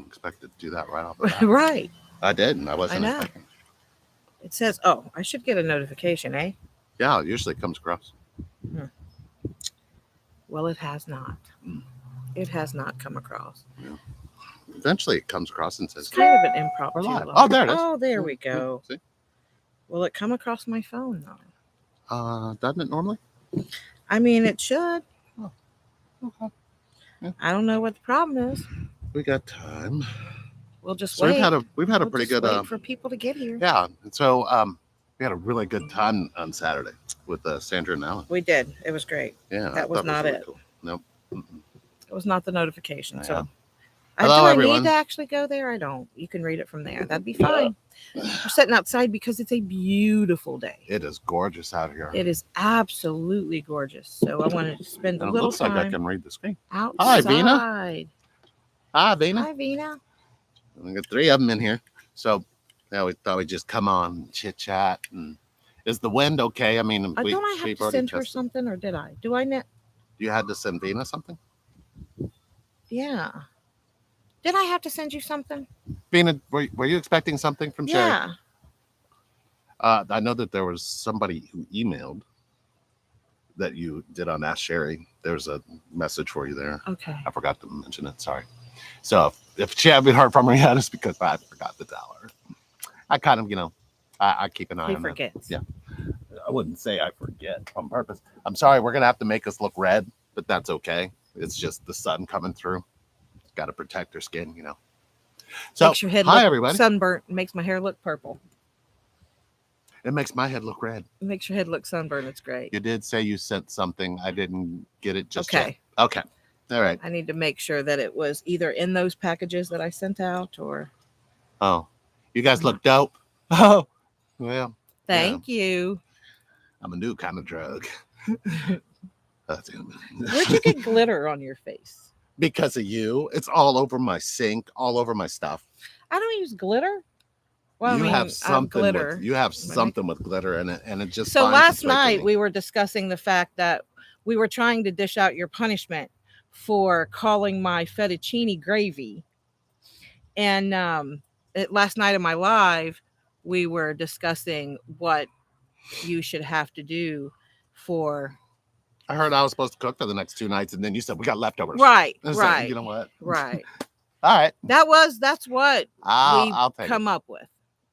expect it to do that right off the bat. Right. I didn't. I wasn't know. expecting. It says, oh, I should get a notification, eh? Yeah, it usually comes across. Well, it has not. Mm. It has not come across. Yeah. Eventually, it comes across and says, It's kind of an we're impromptu. live. Oh, there it is. Oh, there Yeah, we go. See? Will it come across my phone, though? Doesn't it normally? I mean, it should. Oh, okay. Yeah. I don't know what the problem is. We got time. We'll just So wait. we've had a We'll pretty just good wait for people to get here. yeah. And so we had a really good time on Saturday with Sandra and Alan. We did. It was great. Yeah, That was not it. Cool. Nope. Mm-mm. It was not the notification. Yeah. So, Hello, do I everyone. need to actually go there? I don't. You can read it from there. That'd be fine. We're sitting outside because it's a beautiful day. It is gorgeous out here. It is absolutely gorgeous. So I wanted to spend a And it little looks like I time can read the screen. outside. Hi, Vina. Hi, Vina. Hi, Vina. We got 3 of them in here. So yeah, we thought we'd just come on and chit chat. And is the wind okay? I mean, Don't I have to send her something, or did I? Do I net? You had to send Vina something? Yeah. Did I have to send you something? Vina, were you expecting something from Sherry? Yeah. I know that there was somebody who emailed that you did on Ask Sherry. There's a message for you there. Okay. I forgot to mention it. Sorry. So if she haven't heard from her yet, it's because I forgot to tell her. I kind of, I keep an eye He on forgets. that. Yeah. I wouldn't say I forget on purpose. I'm sorry. We're going to have to make us look red, but that's okay. It's just the sun coming through. Got to protect her skin, So, Makes your head hi, look everybody. sunburnt. Makes my hair look purple. It makes my head look red. It makes your head look sunburned. It's great. You did say you sent something. I didn't get it just Okay. yet. Okay. All right. I need to make sure that it was either in those packages that I sent out or. Oh, you guys look dope. Oh, well. Thank you. I'm a new kind of drug. Where'd you get glitter on your face? Because of you. It's all over my sink, all over my stuff. I don't use glitter. Well, you I mean, have something glitter. with you have something with glitter in it, and it just. So finds last its way to night me. we were discussing the fact that we were trying to dish out your punishment for calling my fettuccine gravy, and last night in my live we were discussing what you should have to do for. I heard I was supposed to cook for the next 2 nights, and then you said we got leftovers. Right, And so, right. You know what? Right. All right. That's what I'll we take come it. up with.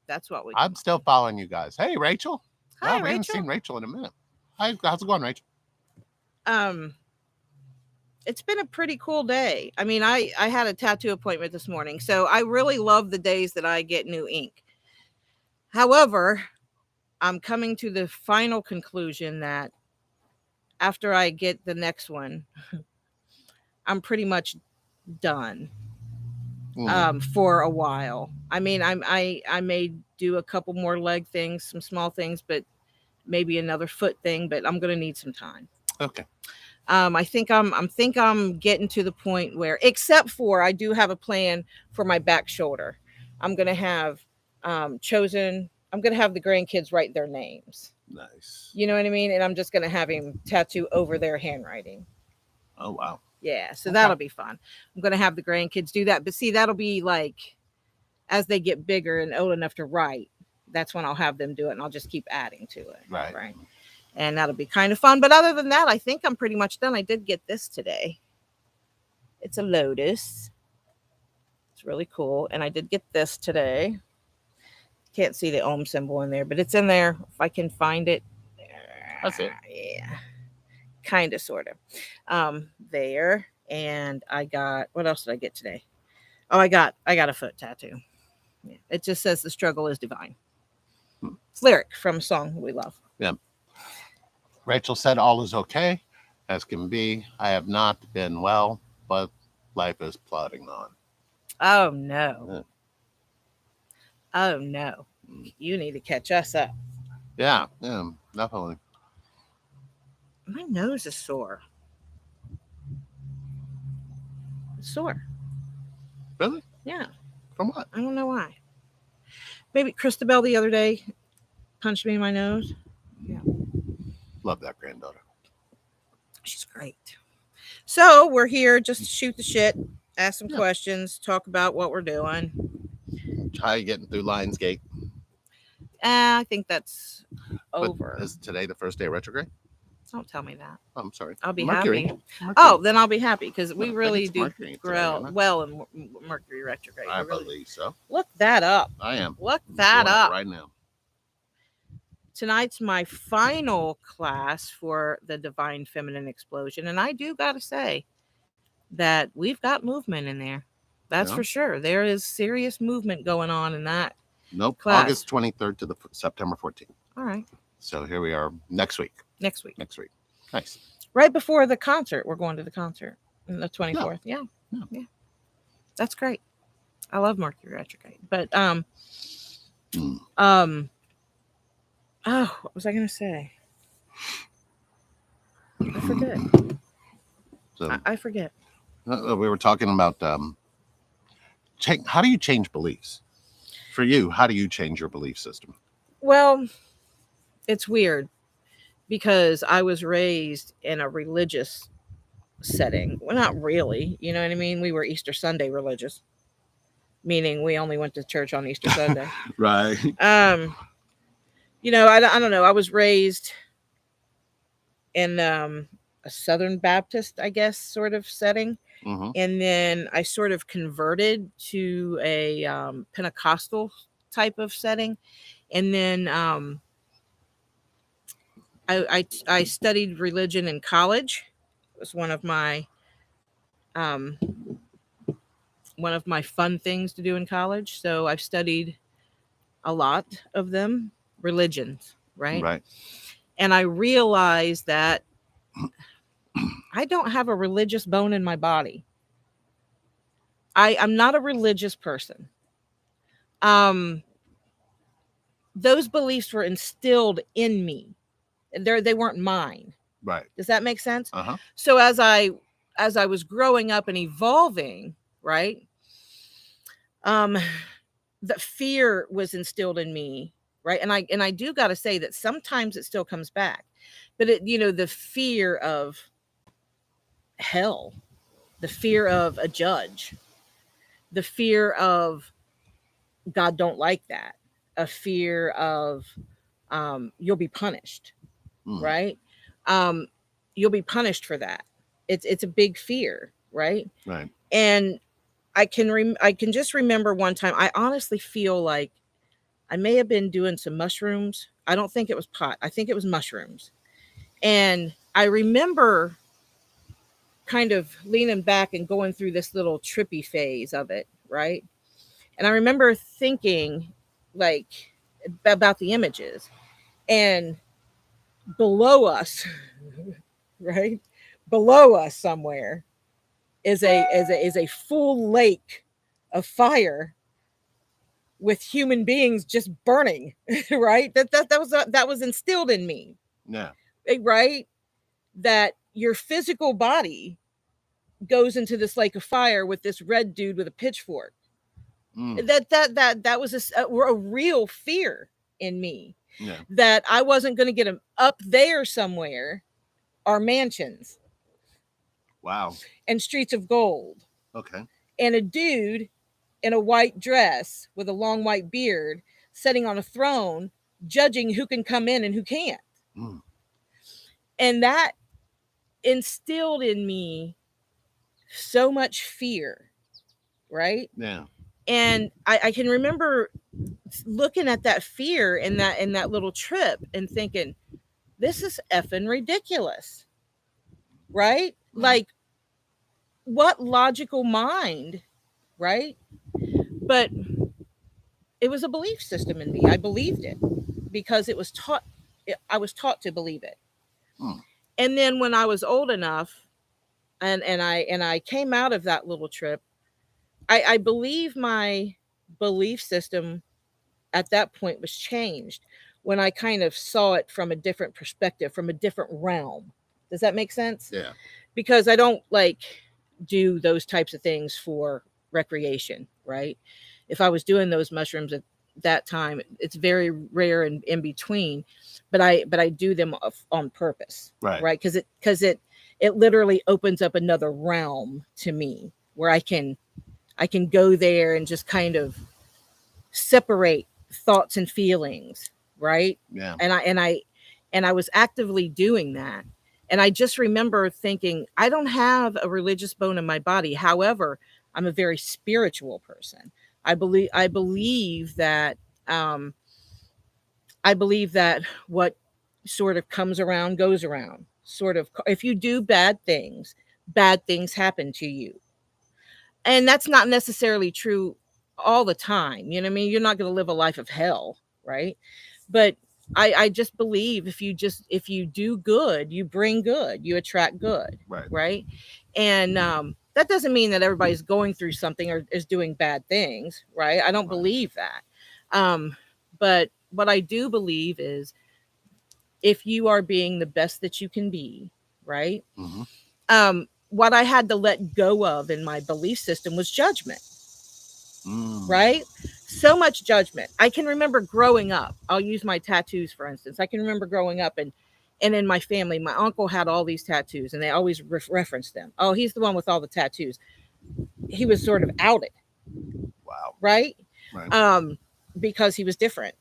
That's what we. I'm still following you guys. Hey, Rachel. Hi, Wow, we haven't Rachel. seen Rachel in a minute. Hi, how's it going, Rachel? It's been a pretty cool day. I mean, I had a tattoo appointment this morning, so I really love the days that I get new ink. However, I'm coming to the final conclusion that after I get the next one, I'm pretty much done for a while. I mean, I may do a couple more leg things, some small things, but maybe another foot thing, but I'm going to need some time. Okay. I think I'm getting to the point where, except for I do have a plan for my back shoulder. I'm going to have I'm going to have the grandkids write their names. Nice. You know what I mean? And I'm just going to have him tattoo over their handwriting. Oh, wow. Yeah. So Okay. that'll be fun. I'm going to have the grandkids do that. But see, that'll be like, as they get bigger and old enough to write, that's when I'll have them do it. And I'll just keep adding to it. Right. And that'll be kind of fun. But other than that, I think I'm pretty much done. I did get this today. It's a lotus. It's really cool. And I did get this today. Can't see the Om symbol in there, but it's in there. If I can find it. That's it. Yeah. Kind of, sort of. There. And I got, what else did I get today? Oh, I got a foot tattoo. Yeah. It just says the struggle is divine. It's lyric from a song we love. Yeah. Rachel said all is okay, as can be. I have not been well, but life is plodding on. Oh, no. Yeah. Oh, no. You need to catch us up. Yeah, definitely. My nose is sore. It's sore. Really? Yeah. From what? I don't know why. Maybe Christabel the other day punched me in my nose. Yeah. Love that granddaughter. She's great. So we're here just to shoot the shit. ask some Yeah. questions, talk about what we're doing. Try getting through Lionsgate. I think that's But over. is today the first day of retrograde? Don't tell me that. Oh, I'm sorry. I'll be Mercury. happy. Mercury. Oh, then I'll be happy because we I think really it's do Mercury today, grow isn't it? well in Mercury retrograde. I We really- believe so. Look that up. I am. Look I'm that doing it up. right now. Tonight's my final class for the Divine Feminine Explosion. And I do got to say that we've got movement in there. That's Yeah. for sure. There is serious movement going on in that. Nope. Class. August 23rd to the September 14th. All right. So here we are next week. Next week. Nice. Right before the concert. We're going to the concert on the 24th. Yeah. That's great. I love Mercury retrograde. But oh, what was I gonna say? I forget. So I forget. we were talking about how do you change beliefs? For you, how do you change your belief system? Well, it's weird because I was raised in a religious setting. Well, not really. You know what I mean? We were Easter Sunday religious, meaning we only went to church on Easter Sunday. Right. You know, I don't know. I was raised in a Southern Baptist, I guess, sort of setting. Mm-hmm. And then I sort of converted to a Pentecostal type of setting. And then I studied religion in college. It was one of my fun things to do in college. So I've studied a lot of them, religions, right? Right. And I realized that I don't have a religious bone in my body. I'm not a religious person. Those beliefs were instilled in me. They weren't mine. Right. Does that make sense? Uh-huh. So as I was growing up and evolving, right? The fear was instilled in me, right? And I do got to say that sometimes it still comes back. But the fear of hell, the fear of a judge, the fear of God don't like that, a fear of you'll be punished, right? You'll be punished for that. It's a big fear, right? Right. And I can just remember one time. I honestly feel like I may have been doing some mushrooms. I don't think it was pot. I think it was mushrooms. And I remember kind of leaning back and going through this little trippy phase of it, right? And I remember thinking like about the images, and below us, right? Below us somewhere is a full lake of fire with human beings just burning, right? That was instilled in me. Yeah. Right? That your physical body goes into this lake of fire with this red dude with a pitchfork. That was a real fear in me. Yeah. That I wasn't going to get them up there somewhere, our mansions. Wow. And streets of gold. Okay. And a dude in a white dress with a long white beard sitting on a throne judging who can come in and who can't. And that instilled in me so much fear, right? Yeah. And I can remember looking at that fear in that little trip and thinking, this is effing ridiculous, right? Like, what logical mind, right? But it was a belief system in me. I believed it because it was taught. I was taught to believe it. And then when I was old enough, and I came out of that little trip, I believe my belief system at that point was changed when I kind of saw it from a different perspective, from a different realm. Does that make sense? Yeah. Because I don't do those types of things for recreation, right? If I was doing those mushrooms at that time, it's very rare and in between, but I do them on purpose, right? Because it literally opens up another realm to me, where I can go there and just kind of separate thoughts and feelings, right? Yeah. And I was actively doing that. And I just remember thinking, I don't have a religious bone in my body. However, I'm a very spiritual person. I believe that um I believe that what sort of comes around goes around. Sort of, if you do bad things happen to you. And that's not necessarily true all the time. You know what I mean? You're not going to live a life of hell, right? But I just believe if you do good, you bring good, you attract good, Right. right? And that doesn't mean that everybody's going through something or is doing bad things, right? I don't Right. believe that. But what I do believe is if you are being the best that you can be, right? Mm-hmm. What I had to let go of in my belief system was judgment, right? So much judgment. I can remember growing up. I'll use my tattoos, for instance. I can remember growing up and in my family, my uncle had all these tattoos and they always referenced them. Oh, he's the one with all the tattoos. He was sort of outed, Wow. right? Right. Because he was different.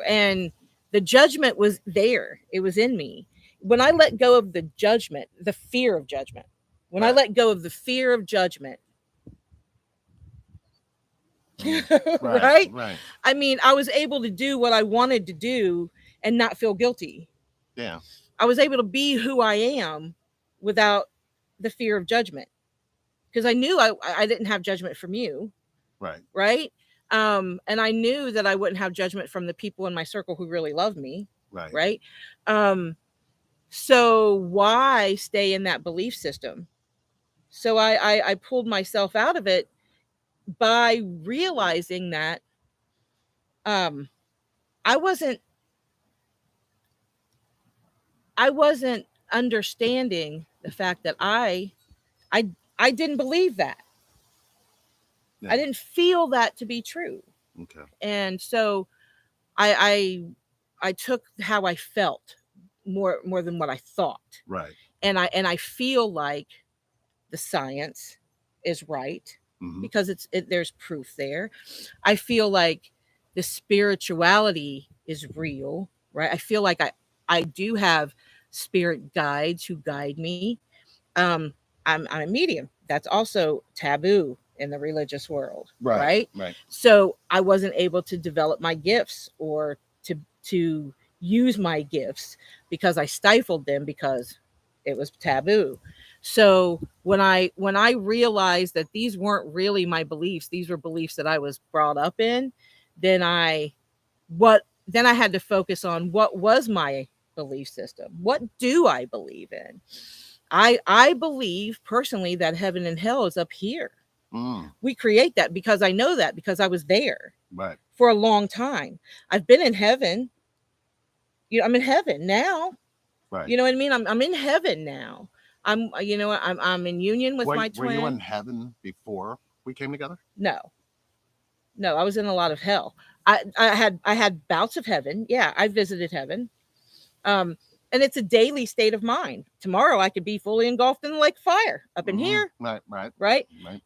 And the judgment was there. It was in me. When I let go of the judgment, the fear of judgment, when I Right. let go of the fear of judgment, Right. right? Right. I mean, I was able to do what I wanted to do and not feel guilty. Yeah. I was able to be who I am without the fear of judgment because I knew I didn't have judgment from you, Right. right? And I knew that I wouldn't have judgment from the people in my circle who really love me, Right. right? So why stay in that belief system? So I pulled myself out of it by realizing that um, I wasn't understanding the fact that I I didn't believe that. Yeah. I didn't feel that to be true. Okay. And so I I took how I felt more than what I thought. Right. And I feel like the science is right Mm-hmm. because there's proof there. I feel like the spirituality is real, right? I feel like I do have spirit guides who guide me. Um, I'm a medium. That's also taboo in the religious world, Right. right? Right. So I wasn't able to develop my gifts or to use my gifts because I stifled them because it was taboo. So when I realized that these weren't really my beliefs, these were beliefs that I was brought up in, then then I had to focus on what was my belief system. What do I believe in? I believe personally that heaven and hell is up here. We create that because I know that because I was there Right. for a long time. I've been in heaven. You know, I'm in heaven now. Right. You know what I mean? I'm in heaven now. I'm in union with my Were you in twin. heaven before we came together? No. No, I was in a lot of hell. I had bouts of heaven. Yeah, I visited heaven. Um and it's a daily state of mind. Tomorrow I could be fully engulfed in the lake of fire up in here, Right. Right. right? Right.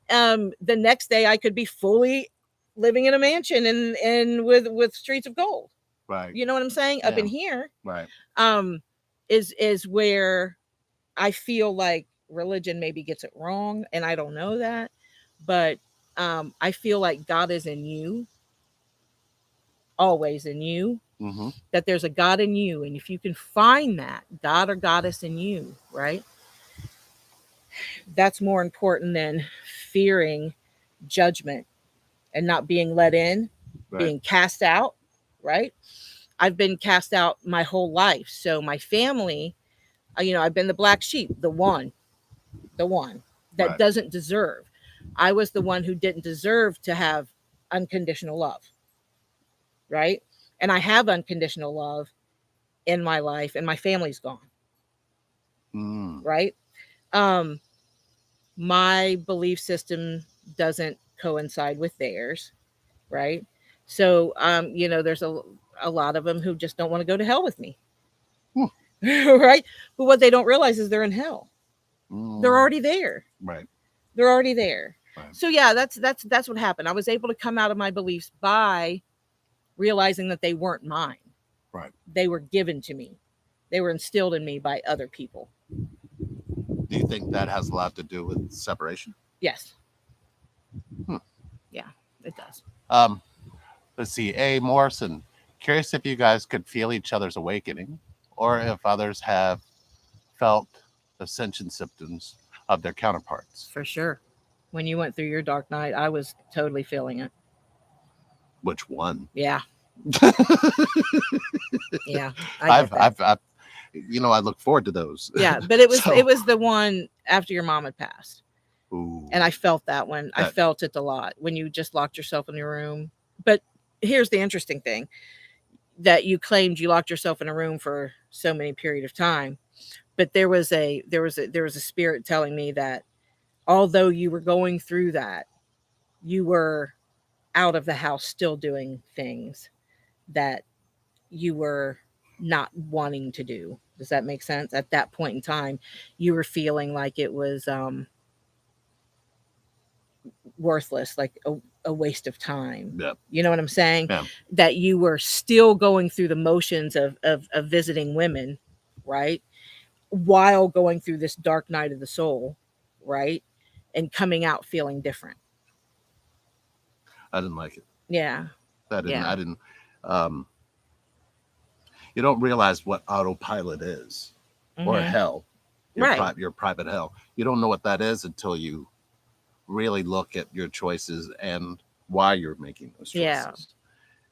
The next day I could be fully living in a mansion and with streets of gold. Right. You know what I'm saying? Up in here, Right. is where I feel like religion maybe gets it wrong, and I don't know that, but I feel like God is in you, always in you. Mm-hmm. That there's a God in you, and if you can find that God or goddess in you, right, that's more important than fearing judgment and not being let in, Right. being cast out, right? I've been cast out my whole life, so my family, I've been the black sheep, the one that Right. doesn't deserve. I was the one who didn't deserve to have unconditional love, right? And I have unconditional love in my life, and my family's gone, right? Um, my belief system doesn't coincide with theirs, right? So, there's a lot of them who just don't want to go to hell with me, right? But what they don't realize is they're in hell. They're already there. Right. They're already there. Right. So yeah, that's what happened. I was able to come out of my beliefs by realizing that they weren't mine. Right. They were given to me. They were instilled in me by other people. Do you think that has a lot to do with separation? Yes. Hmm. Yeah, it does. Let's see. A. Morrison, curious if you guys could feel each other's awakening or if others have felt ascension symptoms of their counterparts. For sure. When you went through your dark night, I was totally feeling it. Which one? Yeah. Yeah. I've I look forward to those. Yeah, but it was So- it was the one after your mom had passed. Ooh. And I felt that one. I That- felt it a lot when you just locked yourself in your room. But here's the interesting thing, that you claimed you locked yourself in a room for so many period of time. But there was a spirit telling me that although you were going through that, you were out of the house still doing things that you were not wanting to do. Does that make sense? At that point in time, you were feeling like it was worthless, like a waste of time. Yeah. You know what I'm saying? Yeah. That you were still going through the motions of visiting women, right? While going through this dark night of the soul, right? And coming out feeling different. I didn't like it. Yeah. I didn't. Yeah. I didn't. You don't realize what autopilot is, or Mhm. hell, Right. your private hell. You don't know what that is until you really look at your choices and why you're making those choices. Yeah.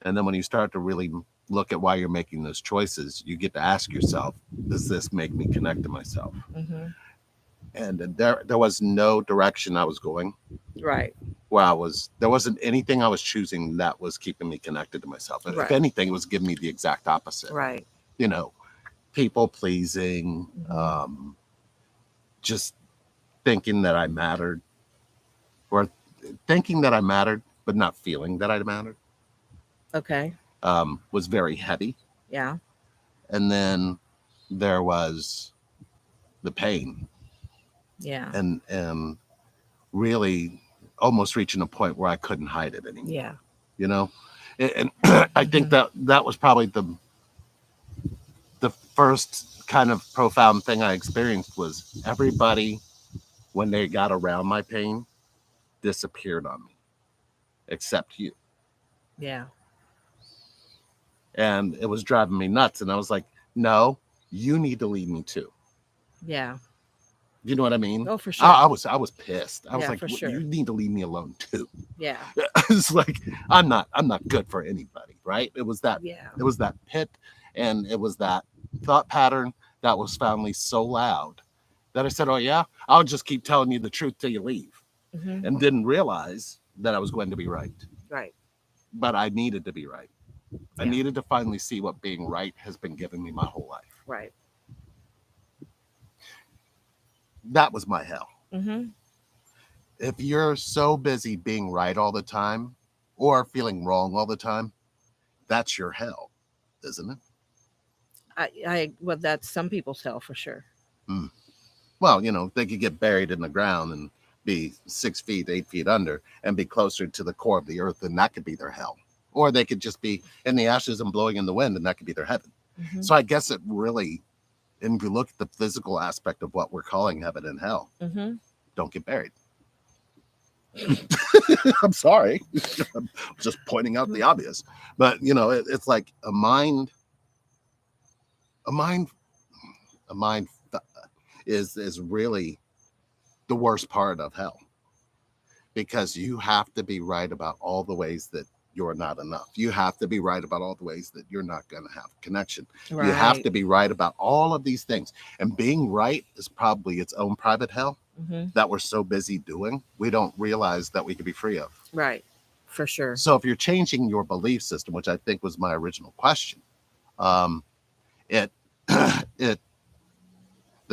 And then when you start to really look at why you're making those choices, you get to ask yourself, does this make me connect to myself? Mhm. And there was no direction I was going. Right. Where there wasn't anything I was choosing that was keeping me connected to myself. Right. If anything, it was giving me the exact opposite. Right. You know, people pleasing, Mhm. just thinking that I mattered, or thinking that I mattered, but not feeling that I mattered, Okay. was very heavy. Yeah. And then there was the pain, Yeah. and really almost reaching a point where I couldn't hide it anymore. Yeah. You know, and I think that was probably the first kind of profound thing I experienced was everybody, when they got around my pain, disappeared on me, except you. Yeah. And it was driving me nuts. And I was like, no, you need to leave me too. Yeah. You know what I mean? Oh, for sure. I was pissed. I was Yeah, like, for sure. you need to leave me alone too. Yeah. It's like, I'm not good for anybody, right? It was that Yeah. it was that pit, and it was that thought pattern that was finally so loud that I said, oh yeah, I'll just keep telling you the truth till you leave. Mhm. And didn't realize that I was going to be right. Right. But I needed to be right. I Yeah. needed to finally see what being right has been giving me my whole life. Right. That was my hell. Mhm. If you're so busy being right all the time or feeling wrong all the time, that's your hell, isn't it? Well, that's some people's hell for sure. Well, they could get buried in the ground and be 6 feet, 8 feet under and be closer to the core of the earth, and that could be their hell. Or they could just be in the ashes and blowing in the wind, and that could be their heaven. Mhm. So I guess it really, and if you look at the physical aspect of what we're calling heaven and hell, Mhm. don't get buried. I'm sorry. I'm just pointing out the obvious. But, it's like a mind is really the worst part of hell, because you have to be right about all the ways that you're not enough. You have to be right about all the ways that you're not going to have connection. Right. You have to be right about all of these things. And being right is probably its own private hell Mhm. that we're so busy doing, we don't realize that we could be free of. Right. For sure. So if you're changing your belief system, which I think was my original question, the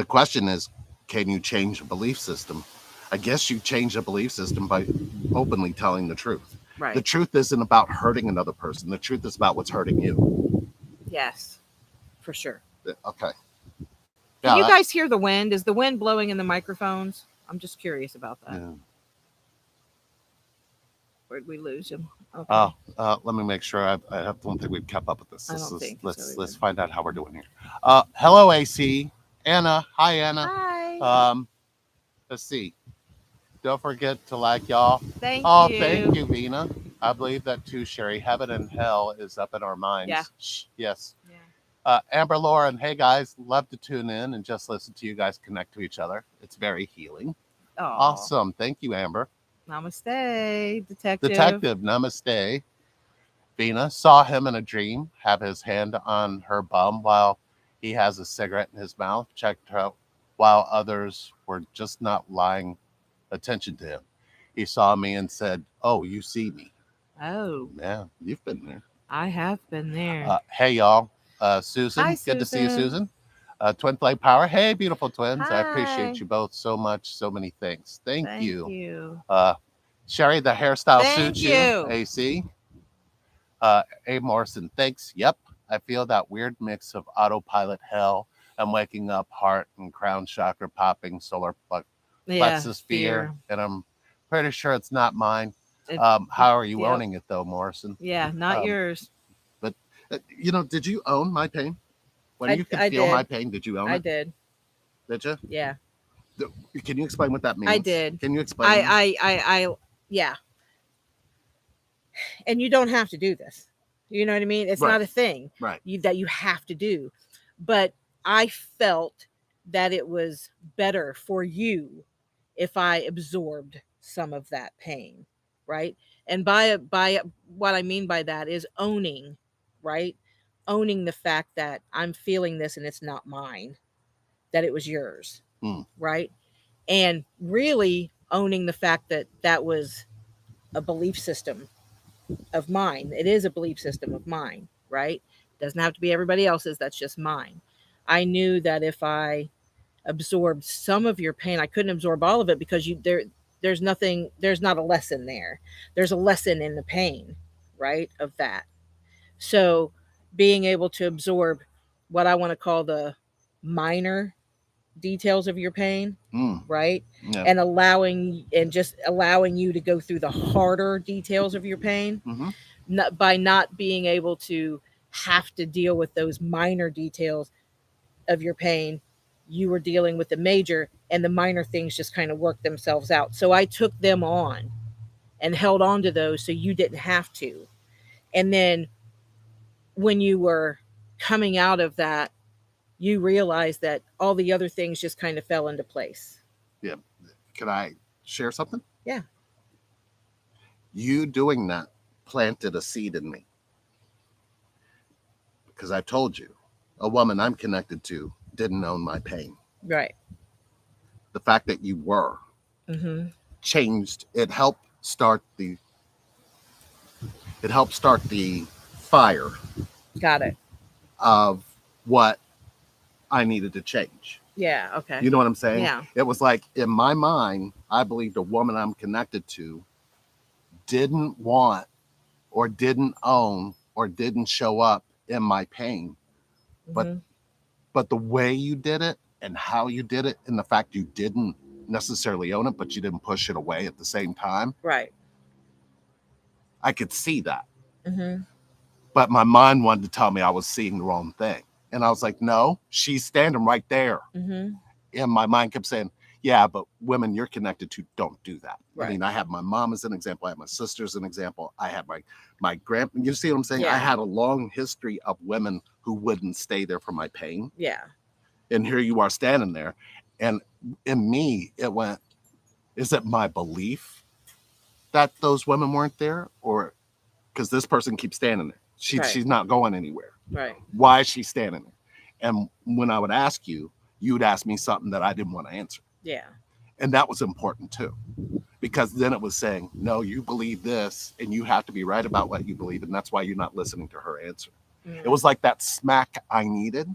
question is, can you change a belief system? I guess you change a belief system by openly telling the truth. Right. The truth isn't about hurting another person. The truth is about what's hurting you. Yes. For sure. Okay. Can you guys hear the wind? Is the wind blowing in the microphones? I'm just curious about that. Yeah. Where'd we lose him? Okay. Let me make sure. Don't think we've kept up with this. I don't think so Let's either. find out how we're doing here. Hello, AC. Anna. Hi, Anna. Hi. Let's see. Don't forget to like y'all. Thank Oh, you. thank you, Vina. I believe that too, Sherry. Heaven and hell is up in our minds. Yeah. Shh, yes. Yeah. Amber Lauren, hey guys, love to tune in and just listen to you guys connect to each other. It's very healing. Oh. Awesome. Thank you, Amber. Namaste, detective. Detective, namaste. Vina saw him in a dream have his hand on her bum while he has a cigarette in his mouth, checked her out while others were just not lying attention to him. He saw me and said, "Oh, you see me." Oh, Yeah, you've been there. I have been there. Hey, y'all. Susan, Hi, good to see you, Susan. Susan. Twin Flame Power. Hey, beautiful twins. I Hi. appreciate you both so much. So many things. Thank you. You. Sherry, the hairstyle Thank suits you. AC. A. Morrison, thanks. Yep. I feel that weird mix of autopilot hell. I'm waking up, heart and crown chakra popping, solar plexus fear, and I'm pretty sure it's not mine. How are you owning it though, Morrison? Yeah, not yours. But did you own my pain? When you could feel my pain, did you own it? I did. Did you? Yeah. Can you explain what that means? I did. Can you explain? Yeah. And you don't have to do this. You know what I mean? It's not a thing that you have to do. But I felt that it was better for you if I absorbed some of that pain, right? And by what I mean by that is owning, right? Owning the fact that I'm feeling this and it's not mine, that it was yours, right? And really owning the fact that that was a belief system of mine. It is a belief system of mine, right? Doesn't have to be everybody else's. That's just mine. I knew that if I absorbed some of your pain, I couldn't absorb all of it because there's nothing, there's not a lesson there. There's a lesson in the pain, right? Of that. So being able to absorb what I want to call the minor details of your pain, right? Yeah. And just allowing you to go through the harder details of your pain, by not being able to have to deal with those minor details of your pain. You were dealing with the major, and the minor things just kind of worked themselves out. So I took them on and held on to those so you didn't have to. And then when you were coming out of that, you realized that all the other things just kind of fell into place. Yeah. Can I share something? Yeah. You doing that planted a seed in me. Because I told you, a woman I'm connected to didn't own my pain. Right. The fact that you were changed. It helped start the fire. Got it. Of what I needed to change. Yeah. Okay. You know what I'm saying? Yeah. It was like in my mind, I believed a woman I'm connected to didn't want or didn't own or didn't show up in my pain. But the way you did it and how you did it and the fact you didn't necessarily own it, but you didn't push it away at the same time. Right. I could see that. But my mind wanted to tell me I was seeing the wrong thing. And I was like, no, she's standing right there. And my mind kept saying, yeah, but women you're connected to don't do that. Right. I mean, I have my mom as an example. I have my sister as an example. I have my grandpa. You see what I'm saying? Yeah. I had a long history of women who wouldn't stay there for my pain. Yeah. And here you are standing there. And in me, it went, is it my belief that those women weren't there? Or because this person keeps standing there. She's not going anywhere. Right. Why is she standing there? And when I would ask you, you would ask me something that I didn't want to answer. Yeah. And that was important too, because then it was saying, no, you believe this and you have to be right about what you believe. And that's why you're not listening to her answer. It was like that smack I needed.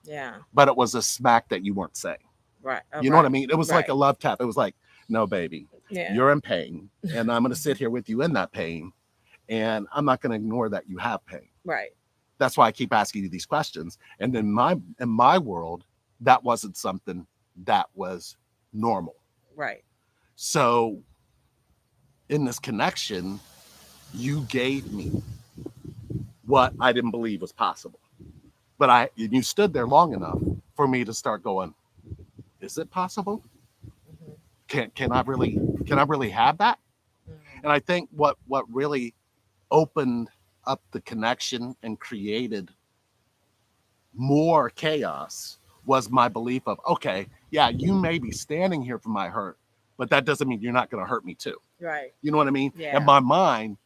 Yeah. But it was a smack that you weren't saying. Right. You know what I mean? It was like a love tap. It was like, no, baby, you're in pain. And I'm going to sit here with you in that pain. And I'm not going to ignore that you have pain. Right. That's why I keep asking you these questions. And in my world, that wasn't something that was normal. Right. So in this connection, you gave me what I didn't believe was possible. But you stood there long enough for me to start going, is it possible? Mhm. Can I really have that? Mhm. And I think what really opened up the connection and created more chaos was my belief of, okay, yeah, you may be standing here for my hurt, but that doesn't mean you're not going to hurt me too. Right. You know what I mean? Yeah. And my mind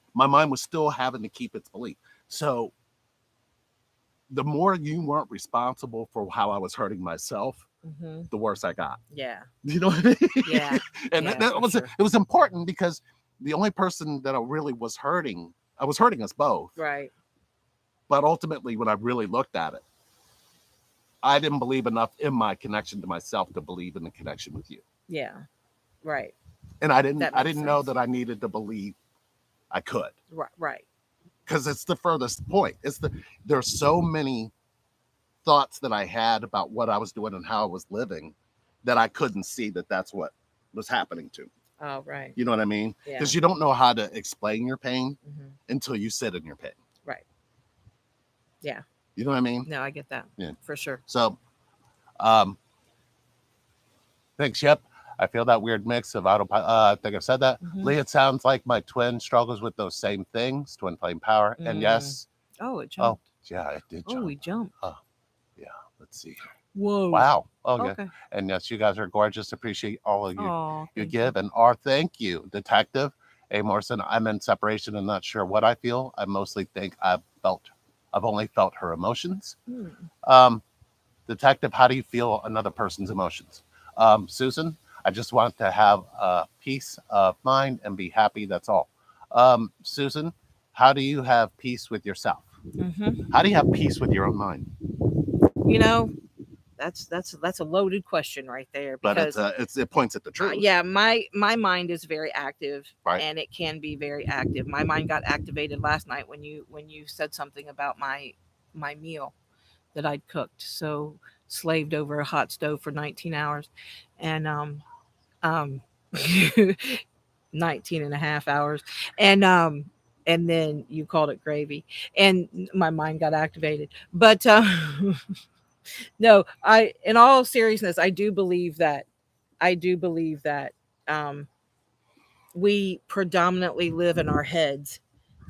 was still having to keep its belief. So the more you weren't responsible for how I was hurting myself, Mm-hmm. the worse I got. Yeah. You know what I mean? Yeah. And Yeah, that for was sure. it was important because the only person that I really was hurting, I was hurting us both. Right. But ultimately, when I really looked at it, I didn't believe enough in my connection to myself to believe in the connection with you. Yeah. Right. And That I makes didn't know sense. that I needed to believe I could. Right. Right. Because it's the furthest point. There's so many thoughts that I had about what I was doing and how I was living that I couldn't see that that's what was happening to me. Oh, right. You know what I mean? Yeah. Because you don't know how to explain your pain Mm-hmm. until you sit in your pain. Right. Yeah. You know what I mean? No, I get that. Yeah. For sure. So, thanks. Yep. I feel that weird mix of autopilot. I think I've said that. Mhm. Lee, it sounds like my twin struggles with those same things, twin flame power. And yes, Oh, it oh, jumped. yeah, it did Oh, jump. we jumped. Oh, yeah. Let's see here. Whoa. Wow. Oh, yeah. Okay. And yes, you guys are gorgeous. Appreciate all of you Oh, you thank give. And our thank you, Detective A. Morrison. I'm in separation and not sure what I feel. I mostly think I've only felt her emotions. Hmm. Detective, how do you feel another person's emotions? Susan, I just want to have a peace of mind and be happy. That's all. Susan, how do you have peace with yourself? Mm-hmm. How do you have peace with your own mind? You know, that's a loaded question right there But because it points at the truth. yeah, my mind is very active, Right. and it can be very active. My mind got activated last night when you said something about my meal that I'd cooked. So slaved over a hot stove for 19 hours, and um 19 and a half hours, and then you called it gravy, and my mind got activated. But no, I in all seriousness, I do believe that um we predominantly live in our heads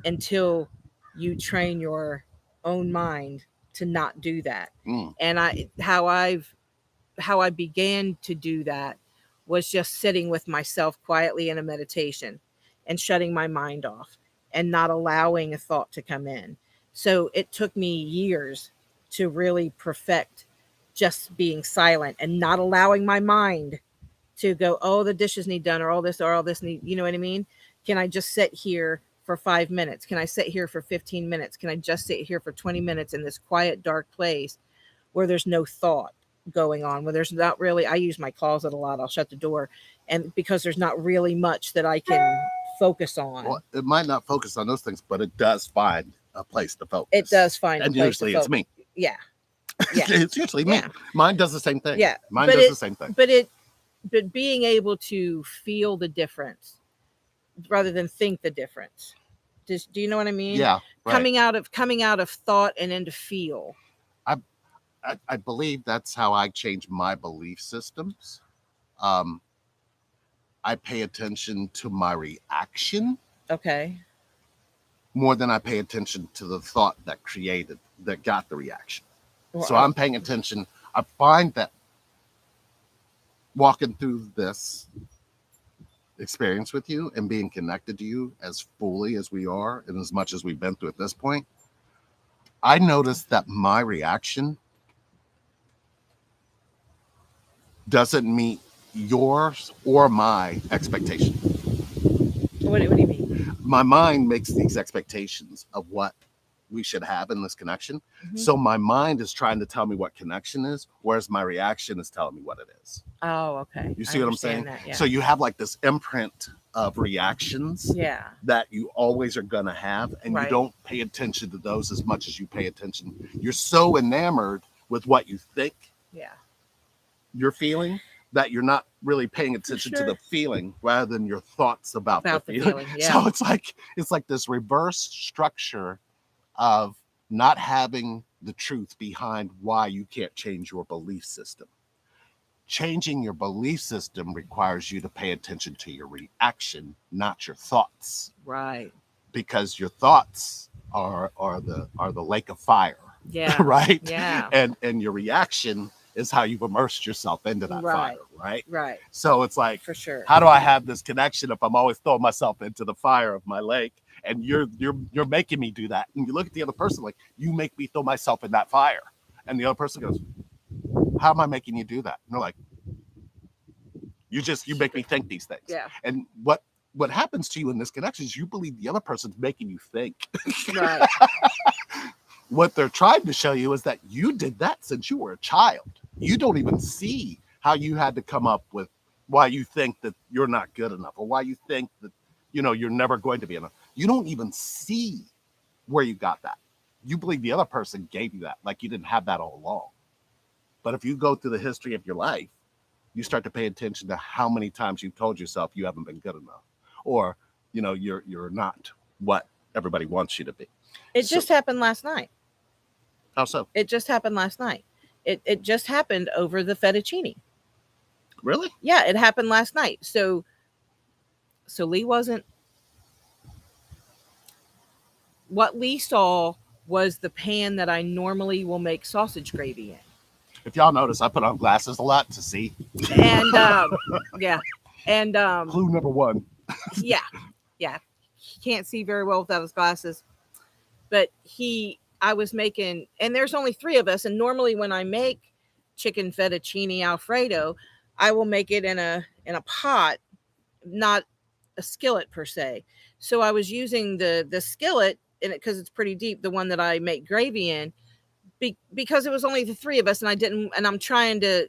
until you train your own mind to not do that. Mm. And how I began to do that was just sitting with myself quietly in a meditation and shutting my mind off and not allowing a thought to come in. So it took me years to really perfect just being silent and not allowing my mind to go, oh, the dishes need done, or all this need, you know what I mean? Can I just sit here for 5 minutes? Can I sit here for 15 minutes? Can I just sit here for 20 minutes in this quiet, dark place where there's no thought going on, where there's not really, I use my closet a lot. I'll shut the door, and because there's not really much that I can focus on. Well, it might not focus on those things, but it does find a place to focus. It does find and a place usually to it's focus. me. Yeah. Yeah. It's usually me. Yeah. Mine does the same thing. Yeah. Mine does the same thing. But being able to feel the difference rather than think the difference. Do you know what I mean? Yeah. Right. Coming out of thought and into feel. I believe that's how I change my belief systems. I pay attention to my reaction Okay. more than I pay attention to the thought that got the reaction. Well, So I'm paying attention. I find that walking through this experience with you and being connected to you as fully as we are and as much as we've been through at this point, I noticed that my reaction doesn't meet yours or my expectation. What do you mean? My mind makes these expectations of what we should have in this connection. Mm-hmm. So my mind is trying to tell me what connection is, whereas my reaction is telling me what it is. Oh, okay. You see what I'm saying? That, yeah. So you have like this imprint of reactions Yeah. that you always are going to have, and Right. you don't pay attention to those as much as you pay attention. You're so enamored with what you think Yeah. you're feeling that you're not really paying attention to sure. the feeling rather than your thoughts about About the the feeling. feeling, yeah. So it's like this reverse structure of not having the truth behind why you can't change your belief system. Changing your belief system requires you to pay attention to your reaction, not your thoughts, Right. because your thoughts are the lake of fire, Yeah. right? Yeah. And your reaction is how you've immersed yourself into that Right. fire, right? Right. So it's like, For sure. how do I have this connection if I'm always throwing myself into the fire of my lake? And you're making me do that. And you look at the other person like, you make me throw myself in that fire. And the other person goes, how am I making you do that? And they're like, you make me think these things. Yeah. And what happens to you in this connection is you believe the other person's making you think. Right. What they're trying to show you is that you did that since you were a child. You don't even see how you had to come up with why you think that you're not good enough, or why you think that, you're never going to be enough. You don't even see where you got that. You believe the other person gave you that, like you didn't have that all along. But if you go through the history of your life, you start to pay attention to how many times you've told yourself you haven't been good enough, or you're not what everybody wants you to be. It just happened last night. How so? It just happened last night. It just happened over the fettuccine. Really? Yeah, it happened last night. So Lee wasn't. What Lee saw was the pan that I normally will make sausage gravy in. If y'all notice, I put on glasses a lot to see. And yeah, and Clue number one. yeah, he can't see very well without his glasses. But I was making, and there's only 3 of us, and normally when I make chicken fettuccine Alfredo, I will make it in a pot, not a skillet per se. So I was using the skillet in it because it's pretty deep, the one that I make gravy in, because it was only the 3 of us, and I'm trying to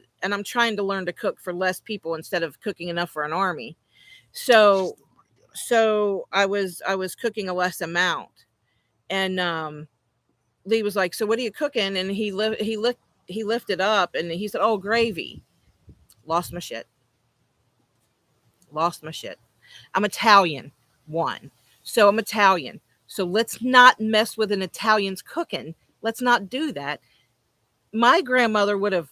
learn to cook for less people instead of cooking enough for an army. So I was cooking a less amount, and Lee was like, "So what are you cooking?" And he lifted up and he said, "Oh, gravy." Lost my shit. I'm Italian, one. So I'm Italian. So let's not mess with an Italian's cooking. Let's not do that. My grandmother would have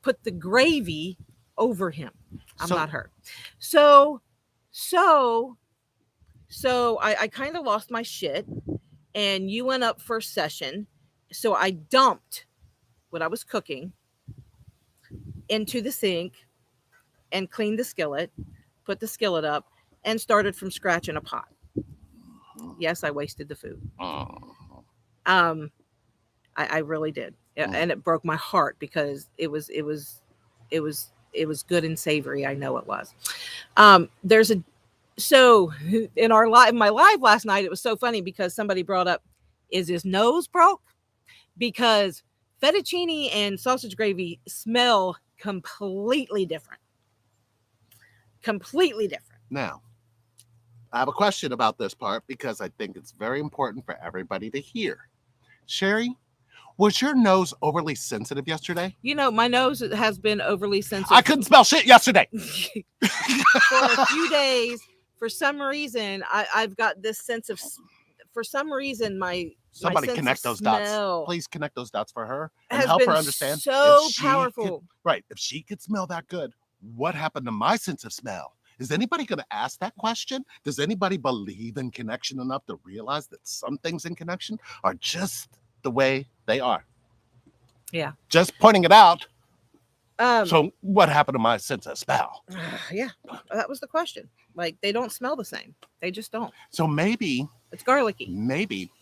put the gravy over him. I'm not her. So I kind of lost my shit, and you went up for a session. So I dumped what I was cooking into the sink and cleaned the skillet, put the skillet up, and started from scratch in a pot. Yes, I wasted the food. I really did. And it broke my heart because it was good and savory. I know it was. So in my live last night, it was so funny because somebody brought up, is his nose broke? Because fettuccine and sausage gravy smell completely different. Now, I have a question about this part because I think it's very important for everybody to hear. Sherry, was your nose overly sensitive yesterday? My nose has been overly sensitive. I couldn't smell shit yesterday. For a few days, for some reason, I've got this sense of, for some reason, Somebody my connect those dots. Please connect those dots for her and help her understand. So powerful. Right. If she could smell that good, what happened to my sense of smell? Is anybody going to ask that question? Does anybody believe in connection enough to realize that some things in connection are just the way they are? Yeah. Just pointing it out. So what happened to my sense of smell? Yeah, that was the question. Like, they don't smell the same. They just don't. So maybe it's garlicky. Maybe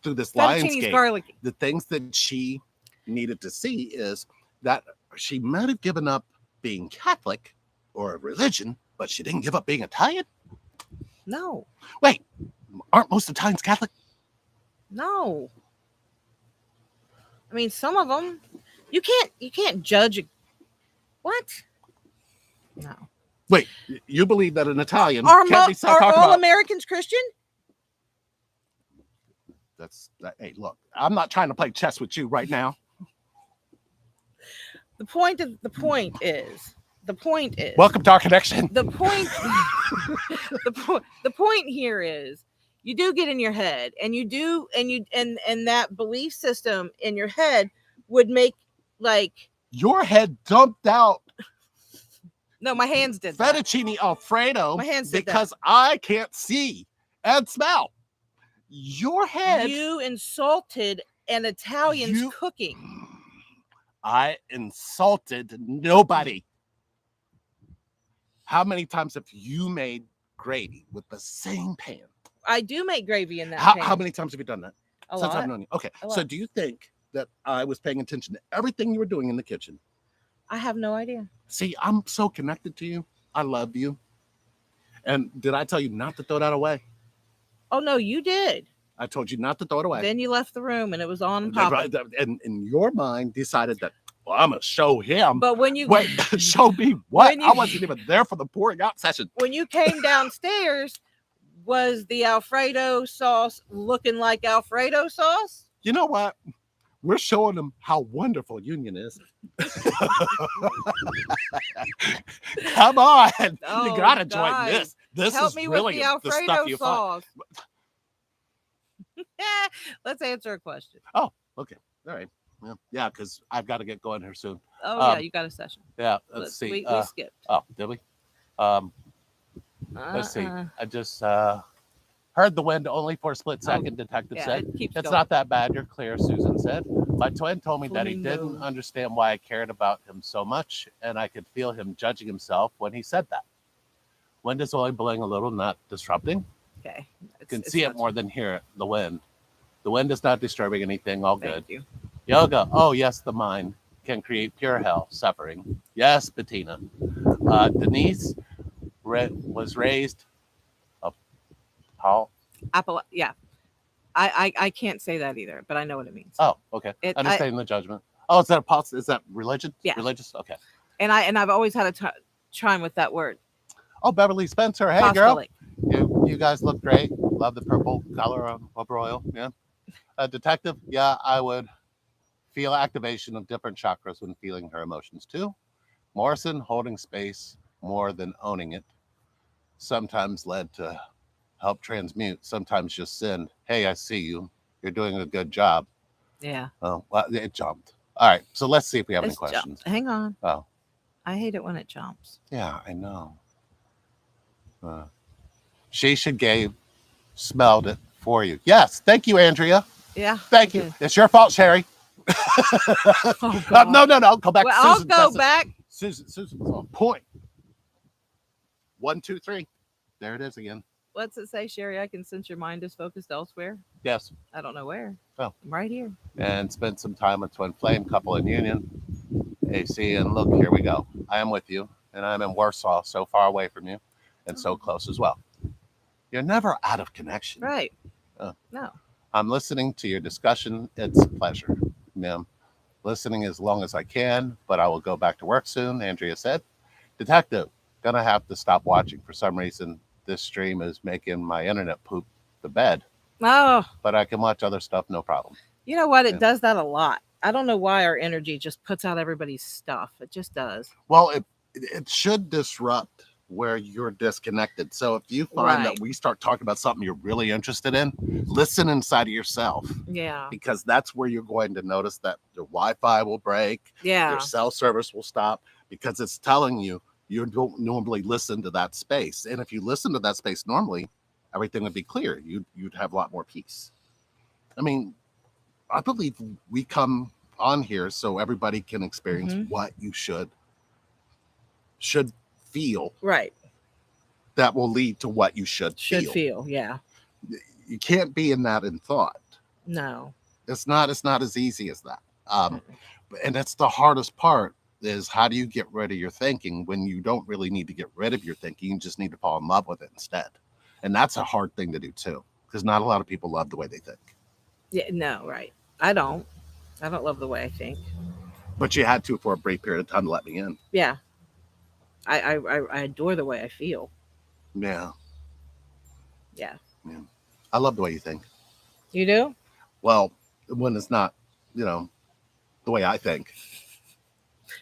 through this Lionsgate, garlicky. The things that she needed to see is that she might have given up being Catholic or a religion, but she didn't give up being Italian. No. Wait, aren't most Italians Catholic? No. I mean, some of them. You can't judge. What? No. Wait, you believe that an Italian are all about Americans Christian? Hey, look, I'm not trying to play chess with you right now. The point is, the point is, Welcome to our connection. the point the point here is you do get in your head, and you do, and that belief system in your head would make, like, Your head dumped out no, my hands did that. fettuccine Alfredo My hands did because I can't see and smell. Your head. You insulted an Italian's You- cooking. I insulted nobody. How many times have you made gravy with the same pan? I do make gravy in that How pan. many times have you done that? A Since I've lot. known you. Okay. A So lot. do you think that I was paying attention to everything you were doing in the kitchen? I have no idea. See, I'm so connected to you. I love you. And did I tell you not to throw that away? Oh no, you did. I told you not to throw it away. Then you left the room and it was on and popping. And in your mind decided that, well, I'm going to show him. But when you Wait, show me what? When you- I wasn't even there for the pouring out session. when you came downstairs, was the Alfredo sauce looking like Alfredo sauce? You know what? We're showing them how wonderful Union is. Come on. Oh, you got to join guys. this. This Help is me really with the the stuff Alfredo you find. sauce. Let's answer a question. All right. Yeah, because I've got to get going here soon. Oh yeah, Um, you got a session. Yeah, let's see. We skipped. Oh, did we? Let's see. Uh-uh. I just heard the wind only for a split second, Detective Yeah, said. it keeps It's going. not that bad. You're clear, Susan said. My twin told me that he didn't Flamingo. understand why I cared about him so much, and I could feel him judging himself when he said that. Wind is only blowing a little, not disrupting. Okay. You can see it more than hear it, the wind. The wind is not disturbing anything, all good. Thank you. Yoga. Oh, yes, the mind can create pure hell, suffering. Yes, Bettina. Denise was raised Paul. Apple. Yeah. I can't say that either, but I know what it means. Oh, okay. Understanding the judgment. Oh, is that apostle? Is that religion? Yeah. Religious? Okay. And I've always had a chime with that word. Oh, Beverly Spencer. Hey, Apostolic. girl. You guys look great. Love the purple color on Royal. Yeah. Detective. Yeah, I would feel activation of different chakras when feeling her emotions too. Morrison holding space more than owning it. Sometimes led to help transmute. Sometimes just send. Hey, I see you. You're doing a good job. Yeah. Oh, well, it jumped. All right. So let's see if we have any It's questions. Hang on. Oh, I hate it when it jumps. yeah, I know. She should smelled it for you. Yes. Thank you, Andrea. Yeah. Thank you. It's your fault, Sherry. Oh, God. No. Go back. Well, to I'll Susan. go That's it. back. Susan was on point. 1, 2, 3. There it is again. What's it say, Sherry? I can sense your mind is focused elsewhere. Yes. I don't know where. Oh. I'm right here. And spent some time with Twin Flame couple in Union. AC, and look, here we go. I am with you, and I'm in Warsaw, so far away from you, and so close as well. You're never out of connection. Right. Oh. No. I'm listening to your discussion. It's a pleasure, ma'am. Listening as long as I can, but I will go back to work soon, Andrea said. Detective, gonna have to stop watching. For some reason, this stream is making my internet poop the bed, Oh, but I can watch other stuff, no problem. you know what? It Yeah. does that a lot. I don't know why our energy just puts out everybody's stuff. It just does. Well, it should disrupt where you're disconnected. So if you find Right. that we start talking about something you're really interested in, listen inside of yourself, Yeah. because that's where you're going to notice that your Wi-Fi will break, Yeah. your cell service will stop, because it's telling you don't normally listen to that space. And if you listen to that space normally, everything would be clear. You'd have a lot more peace. I mean, I believe we come on here so everybody can experience Mhm. what you should feel Right. that will lead to what you should Should feel. feel. Yeah. You can't be in that in thought. No. It's not as easy as that. And that's the hardest part, is how do you get rid of your thinking when you don't really need to get rid of your thinking? You just need to fall in love with it instead. And that's a hard thing to do too, because not a lot of people love the way they think. Yeah. No. Right. I don't love the way I think. But you had to for a brief period of time to let me in. Yeah. I adore the way I feel. Yeah. Yeah. I love the way you think. You do? Well, when it's not, the way I think.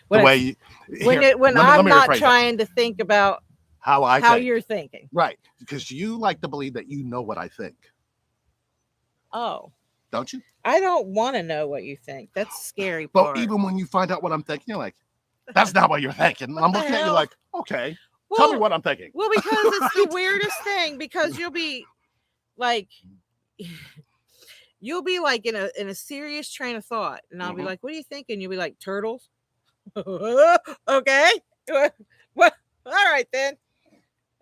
The When way it's- you, when here, when let me I'm not rephrase that. trying to think about How I how think. you're thinking. Right. Because you like to believe that you know what I think. Oh, Don't you? I don't want to know what you think. That's the scary But part. even when you find out what I'm thinking, you're like, that's not what you're thinking. And I'm the looking at you hell? like, okay, tell me Well, what I'm thinking. Well, because it's the Right? weirdest thing. Because you'll be like, you'll be like in a serious train of thought, and I'll be Mhm. like, "What are you thinking?" You'll be like, "Turtles." Okay. Well, all right then.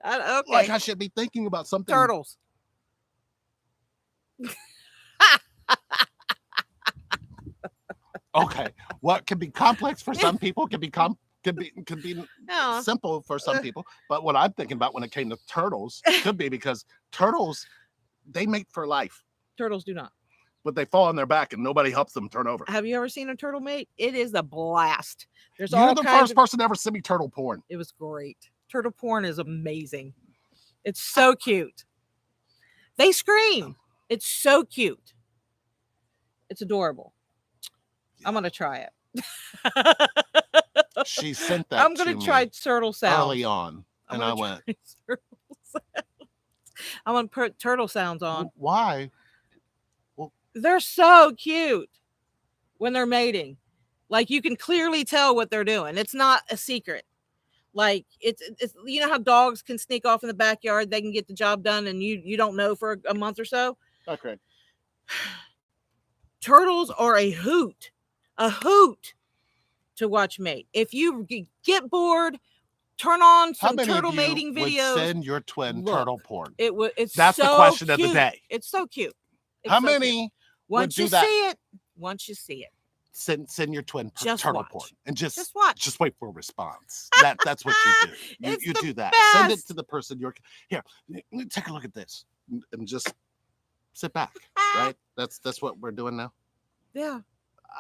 Okay. Like I should be thinking about something. Turtles. Okay. What can be complex for some people can be No. simple for some people. But what I'm thinking about when it came to turtles could be because turtles, they mate for life, Turtles do not. but they fall on their back and nobody helps them turn over. Have you ever seen a turtle mate? It is a blast. There's You're all the kinds first of. person to ever send me turtle porn. It was great. Turtle porn is amazing. It's so cute. They scream. It's so cute. It's adorable. I'm gonna try it. She sent that I'm gonna to try me turtle sounds. early on, and I went, turtle sounds. I'm gonna put turtle sounds on. why? They're so cute when they're mating. Like you can clearly tell what they're doing. It's not a secret. Like it's you know how dogs can sneak off in the backyard, they can get the job done, and you don't know for a month or so. Okay. Turtles are a hoot to watch mate. If you get bored, turn on How some many turtle of you mating would videos. send your twin Look, turtle porn? It's That's so the question cute. of the day. It's so cute. It's How so cute. many Once do you that? see it, once you see it, send your twin Just turtle watch. porn and just watch. just wait for a response. That's what you do. It's You the do that. Send it best. to the person you're here. Take a look at this and just sit back. Right? That's what we're doing now. Yeah.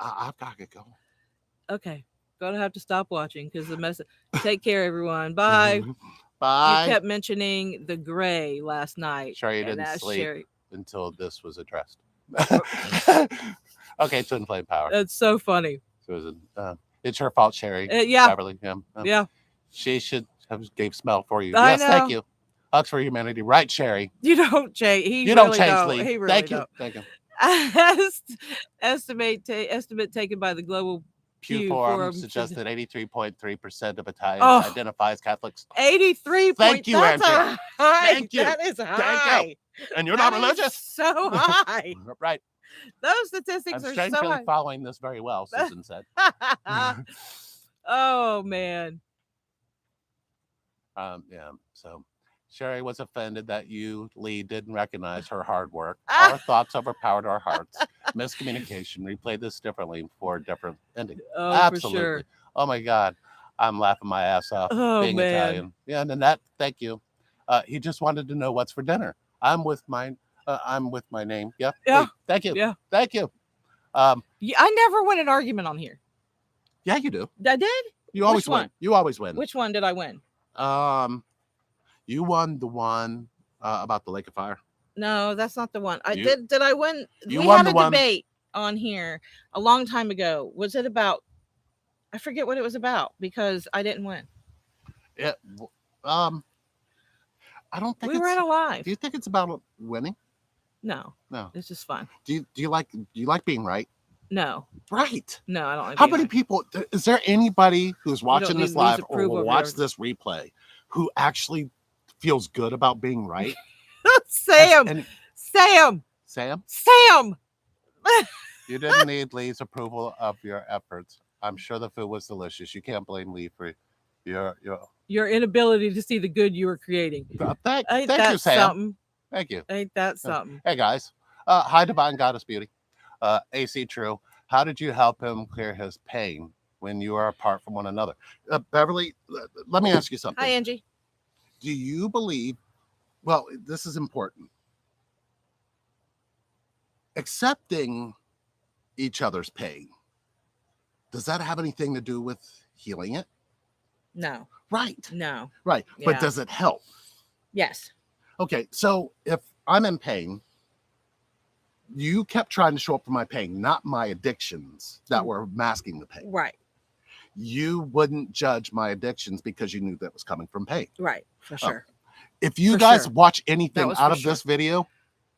I've got to go. Okay. Gonna have to stop watching because the message. Take care, everyone. Bye. Bye. You kept mentioning the gray last night. Sherry and didn't that's sleep Sherry. until this was addressed. Okay, twin flame power. That's so funny. So it's her fault, Sherry. Yeah. Beverly. Yeah. She should have gave smell for you. I Yes, thank know. you. Hugs for humanity, right, Sherry? You don't change. He You really don't change, don't. Lee. He really Thank you. don't. Thank you. Estimate taken by the Global Pew Forum suggested 83.3% of Italians Oh. identify as Catholics. 83. Thank you, That's Andrea. a high. Thank you. That is Thank high. you. And you're not That is religious? So high. Right. Those statistics I'm are strangely so high. following this very well, Susan said. Oh man. Yeah. So Sherry was offended that you, Lee, didn't recognize her hard work. Ah. Our thoughts overpowered our hearts. Miscommunication. Replay this differently for a different ending. Oh, Absolutely. for sure. Oh my God. I'm laughing my ass off Oh being man. Italian. Yeah, and then that, thank you. He just wanted to know what's for dinner. I'm with my name. Yep. Yeah. Lee, thank you. Yeah. Thank you. Yeah, I never win an argument on here. Yeah, you do. I did? You always Which one? win. You always win. Which one did I win? You won the one about the Lake of Fire. No, that's not the one. You- Did I win? you We won had the a one- debate on here a long time ago. Was it about? I forget what it was about because I didn't win. Yeah. I don't think We were in a live. Do you think it's about winning? No, No. it's just fun. Do you like being right? No, Right. no, I don't. Like How being many right. people is there anybody who's watching need this Lee's live or approval will of watch yours. this replay who actually feels good about being right? Sam, And Sam, Sam, Sam. you didn't need Lee's approval of your efforts. I'm sure the food was delicious. You can't blame Lee for Your inability to see the good you were creating. thank Ain't you, that Sam. something? Thank you. Ain't that something? Hey guys. Hi, Divine Goddess Beauty. AC True. How did you help him clear his pain when you are apart from one another? Beverly, let me ask you something. Hi, Angie. Do you believe, well, this is important. Accepting each other's pain, does that have anything to do with healing it? No, Right. no. Right. Yeah. But does it help? Yes. Okay. So if I'm in pain, you kept trying to show up for my pain, not my addictions that were masking the pain. Right. you wouldn't judge my addictions because you knew that was coming from pain. Right. For sure. If you For guys sure. watch That anything was out for of sure. this video,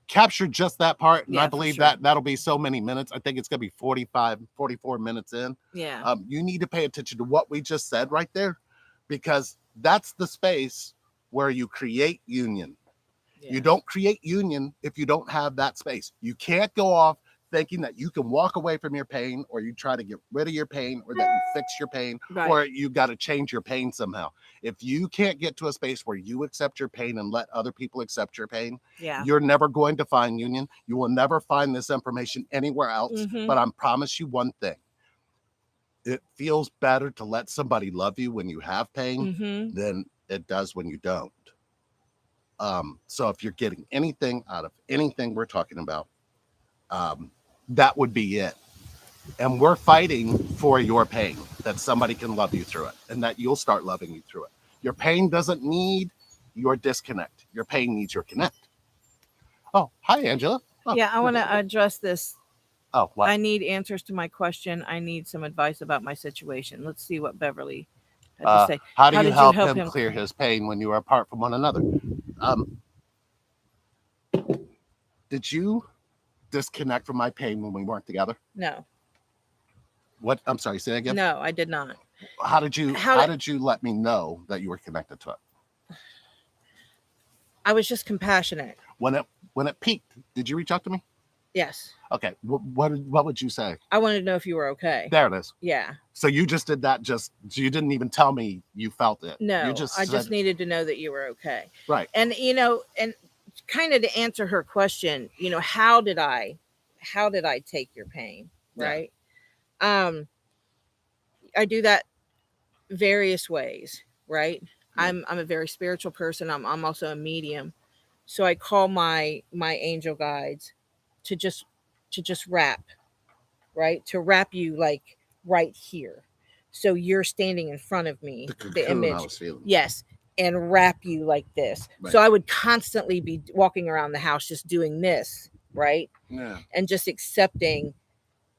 capture just that part. And Yeah, I for believe sure. that that'll be so many minutes. I think it's going to be 44 minutes in. Yeah. You need to pay attention to what we just said right there, because that's the space where you create union. Yeah. You don't create union if you don't have that space. You can't go off thinking that you can walk away from your pain, or you try to get rid of your pain, or that you fix your pain, Right. or you got to change your pain somehow. If you can't get to a space where you accept your pain and let other people accept your pain, Yeah. you're never going to find union. You will never find this information anywhere else. Mhm. But I promise you one thing. It feels better to let somebody love you when you have pain Mhm. than it does when you don't. So if you're getting anything out of anything we're talking about, that would be it. And we're fighting for your pain, that somebody can love you through it, and that you'll start loving you through it. Your pain doesn't need your disconnect. Your pain needs your connect. Oh, hi, Angela. Oh, Yeah, I want to address this. Oh, what? I need answers to my question. I need some advice about my situation. Let's see what Beverly had to say. How do you did help him clear his pain when you are apart from one another? Did you disconnect from my pain when we weren't together? No. What? I'm sorry, say that again. No, I did not. How did you let me know that you were connected to it? I was just compassionate. When it peaked, did you reach out to me? Yes. Okay. What would you say? I wanted to know if you were okay. There it is. Yeah. So you just did that. You didn't even tell me you felt it. No, I just needed to know that you were okay. Right. And and kind of to answer her question, how did I take your pain? Right. Yeah. I do that various ways. Right. Yeah. I'm a very spiritual person. I'm also a medium. So I call my angel guides to just wrap, right? To wrap you like right here. So you're standing in front of me, the image. I was feeling. Yes. And wrap you like this. Right. So I would constantly be walking around the house just doing this, right? Yeah. And just accepting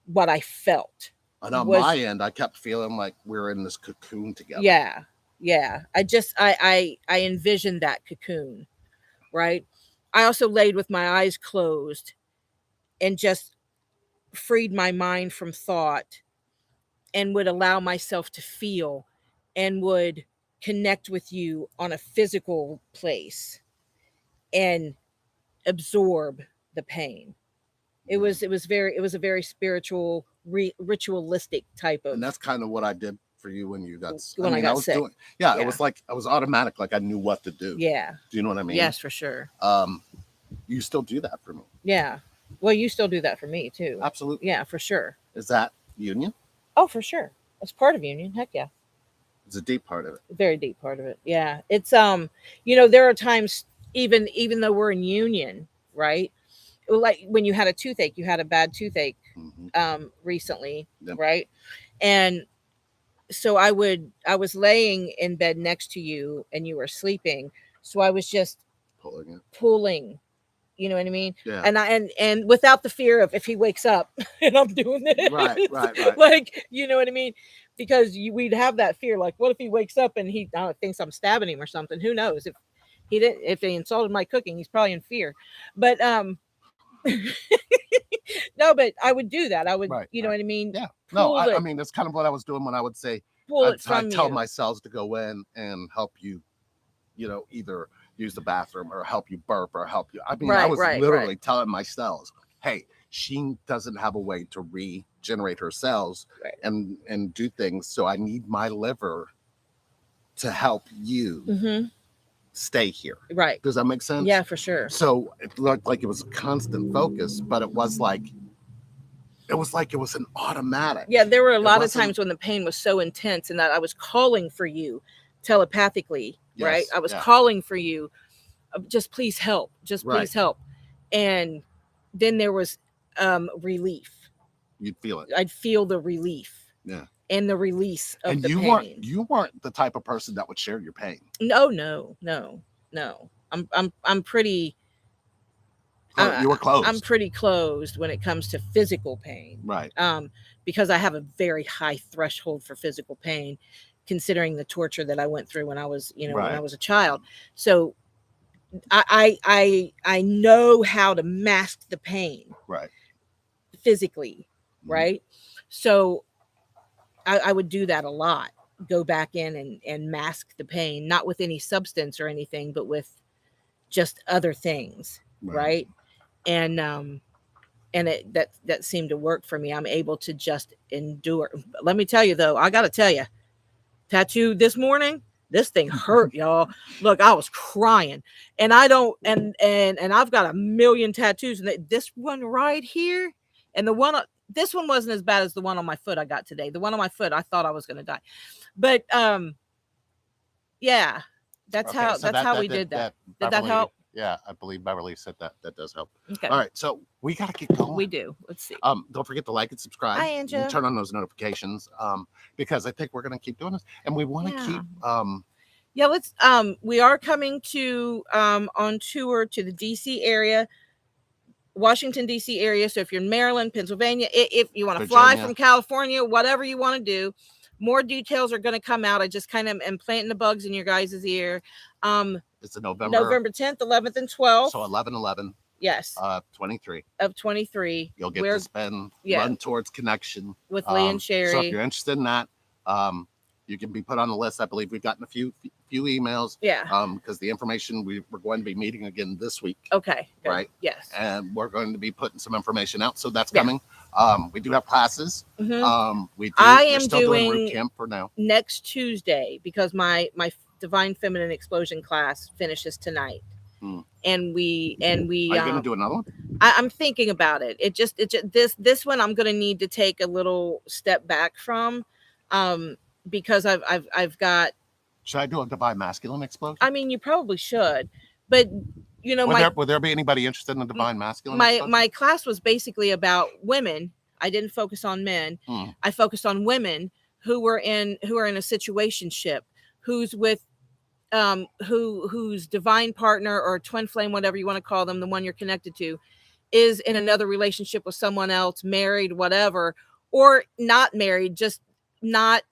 what I felt. And on my end, I kept feeling like we were in this cocoon together. Yeah. Yeah. I envisioned that cocoon, right? I also laid with my eyes closed and just freed my mind from thought and would allow myself to feel and would connect with you on a physical place and absorb the pain. It was a very spiritual, ritualistic type of. And that's kind of what I did for you when you got I got sick. It was like I was automatic, like I knew what to do. Yeah. Do you know what I mean? Yes, for sure. You still do that for me. Yeah. Well, you still do that for me too. Absolutely. Yeah, for sure. Is that union? Oh, for sure. It's part of union. Heck yeah. It's a deep part of it. Very deep part of it. Yeah. It's there are times even though we're in union, right? Like when you had a toothache, you had a bad toothache recently, yep. Right? And so I was laying in bed next to you and you were sleeping. So I was just pulling, you know what I mean? Yeah. And without the fear of if he wakes up and I'm doing this. Right. Like, you know what I mean? Because we'd have that fear, like, what if he wakes up and he thinks I'm stabbing him or something? Who knows? If he insulted my cooking, he's probably in fear. But no, but I would do that. I would, you know what I mean? Yeah. No, I mean, that's kind of what I was doing when I would say, I'd tell my cells to go in and help you, either use the bathroom or help you burp or help you. I mean, I was literally telling my cells, hey, she doesn't have a way to regenerate her cells and do things. So I need my liver to help you stay here. Right. Does that make sense? Yeah, for sure. So it looked like it was a constant focus, but it was like it was an automatic. Yeah, there were a lot of times when the pain was so intense and that I was calling for you telepathically, right? I was calling for you, just please help, please help. And then there was relief. You'd feel it. I'd feel the relief. Yeah. And the release of the pain. You weren't the type of person that would share your pain. No. I'm pretty You were closed. I'm pretty closed when it comes to physical pain. Right. Because I have a very high threshold for physical pain, considering the torture that I went through when I was, when I Right. was a child. So I know how to mask the pain Right. physically, Mhm. right? So I would do that a lot. Go back in and mask the pain, not with any substance or anything, but with just other things, right? And that seemed to work for me. I'm able to just endure. Let me tell you though, I got to tell you, tattoo this morning, this thing hurt, y'all. Look, I was crying, and I don't, and I've got a million tattoos, and this one right here, and this one wasn't as bad as the one on my foot I got today. The one on my foot, I thought I was gonna die, but yeah, that's Okay, how so we did that. Did that Beverly, help? Yeah, I believe Beverly said that does help. Okay, All right, so we got to keep going. we do. Let's see. Don't forget to like and subscribe. Hi, and Angela. turn on those notifications. Because I think we're gonna keep doing this, and we want to keep. Yeah, let's. We are coming to on tour to the DC area, Washington DC area. So if you're in Maryland, Pennsylvania, if you want to fly from California, whatever you want to do, more details are going to come out. I just kind of am planting the bugs in your guys' ear. It's November 10th, 11th, and 12th. So 11/11. Yes. 23. Of 23. You'll get to spend Run Towards Connection with Lee and Sherry. So if you're interested in that, you can be put on the list. I believe we've gotten a few emails. Yeah. Because the information we're going to be meeting again this week. Okay. Good. Right. Yes. And we're going to be putting some information out. So that's coming. We do have classes. Mm-hmm. I am still doing root camp for now. Next Tuesday, because my Divine Feminine Explosion class finishes tonight. And we are you gonna do another one? I'm thinking about it. It just this one I'm gonna need to take a little step back from, because I've got. Should I do a Divine Masculine Explosion? I mean, you probably should, but would there be anybody interested in the Divine Masculine? My class was basically about women. I didn't focus on men. I focused on women who are in a situationship, who's with whose divine partner or twin flame, whatever you want to call them, the one you're connected to, is in another relationship with someone else, married, whatever, or not married, just not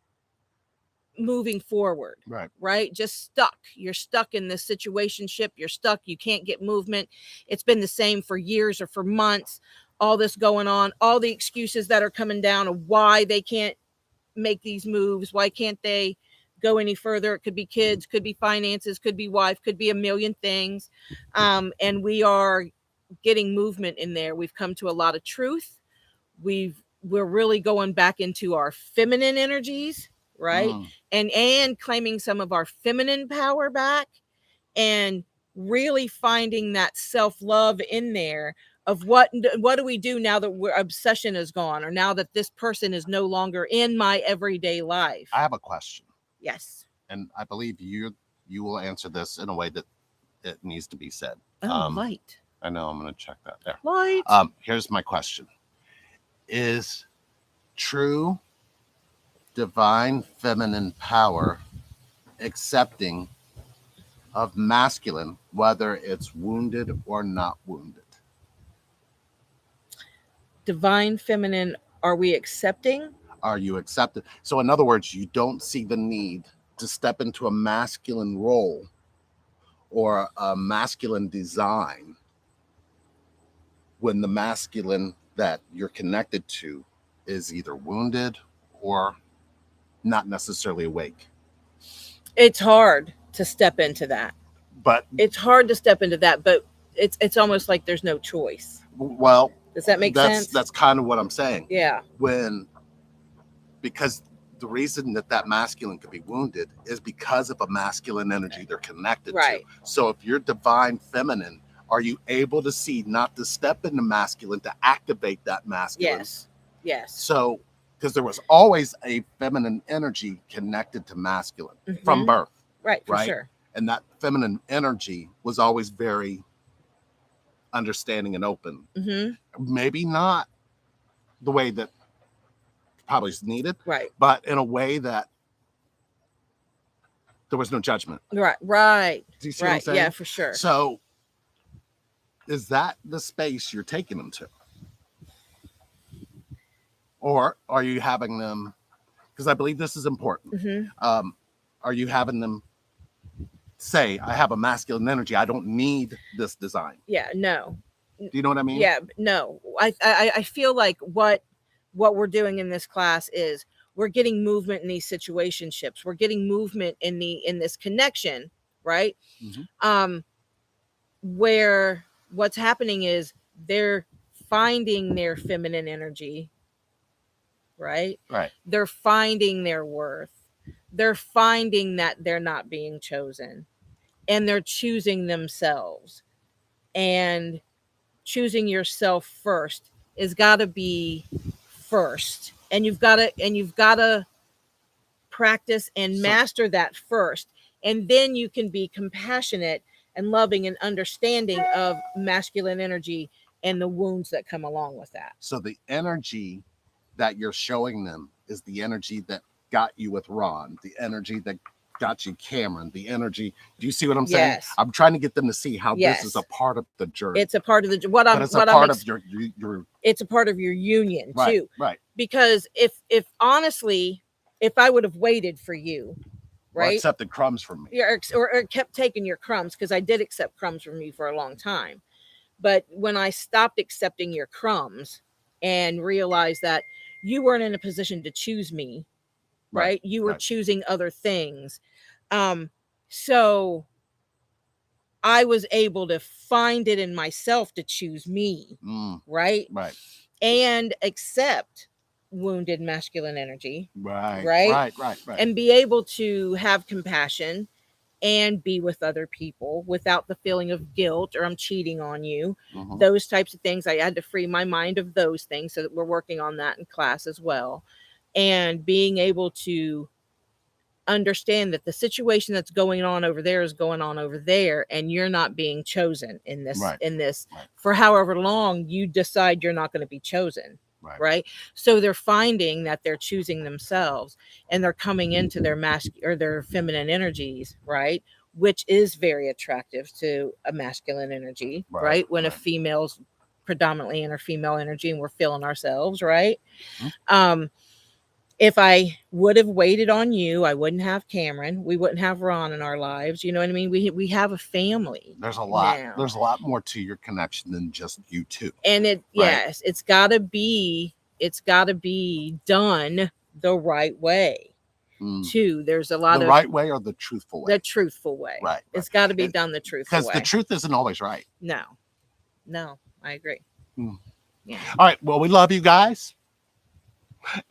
moving forward. Right. Just stuck. You're stuck in this situationship. You're stuck. You can't get movement. It's been the same for years or for months. All this going on, all the excuses that are coming down of why they can't make these moves. Why can't they go any further? It could be kids, could be finances, could be wife, could be a million things. And we are getting movement in there. We've come to a lot of truth. We're really going back into our feminine energies, right? And claiming some of our feminine power back, and really finding that self-love in there of what do we do now that our obsession is gone, or now that this person is no longer in my everyday life. I have a question. Yes. And I believe you will answer this in a way that it needs to be said. Light. I know, I'm going to check that there. Light. Here's my question. Is true divine feminine power accepting of masculine, whether it's wounded or not wounded? Divine feminine, are we accepting? Are you accepted? So in other words, you don't see the need to step into a masculine role or a masculine design when the masculine that you're connected to is either wounded or not necessarily awake. It's hard to step into that. But it's almost like there's no choice. Well, does that make sense? That's kind of what I'm saying. Yeah. Because the reason that masculine could be wounded is because of a masculine energy they're connected to. So if you're divine feminine, are you able to see not to step into masculine, to activate that masculine? Yes. So, because there was always a feminine energy connected to masculine from birth. Right, for sure. And that feminine energy was always very understanding and open. Maybe not the way that probably is needed, but in a way that there was no judgment. Right. Do you see what I'm saying? Yeah, for sure. So is that the space you're taking them to? Or are you having them, because I believe this is important, are you having them say, I have a masculine energy, I don't need this design? Yeah, no. Do you know what I mean? Yeah, no. I feel like what we're doing in this class is we're getting movement in these situationships. We're getting movement in this connection, right? Where what's happening is they're finding their feminine energy, right? Right. They're finding their worth. They're finding that they're not being chosen, and they're choosing themselves. And choosing yourself first is got to be first, and you've got to practice and master that first, and then you can be compassionate and loving and understanding of masculine energy and the wounds that come along with that. So the energy that you're showing them is the energy that got you with Ron, the energy that got you Cameron, the energy. Do you see what I'm saying? Yes. I'm trying to get them to see how Yes. this is a part of the journey. It's a part of the it's a part of your union too. Right. Because if honestly, if I would have waited for you, right, or accepted crumbs from me, or kept taking your crumbs, because I did accept crumbs from you for a long time, but when I stopped accepting your crumbs and realized that you weren't in a position to choose me, right? You were choosing other things. So I was able to find it in myself to choose me, right? Right. And accept wounded masculine energy, right, and be able to have compassion and be with other people without the feeling of guilt or I'm cheating on you. Those types of things. I had to free my mind of those things, so that we're working on that in class as well. And being able to understand that the situation that's going on over there is going on over there, and you're not being chosen in this for however long you decide you're not going to be chosen. Right. So they're finding that they're choosing themselves, and they're coming into their or their feminine energies, right? Which is very attractive to a masculine energy, right? When a female's predominantly in her female energy and we're feeling ourselves, right? If I would have waited on you, I wouldn't have Cameron. We wouldn't have Ron in our lives. You know what I mean? We have a family. There's a lot. Now. There's a lot more to your connection than just you two. And yes, it's got to be done the right way. Too. There's a lot the right way or the truthful way. The truthful way. Right. It's got to be done the truthful way. Because the truth isn't always right. No, I agree. Yeah. All right. Well, we love you guys.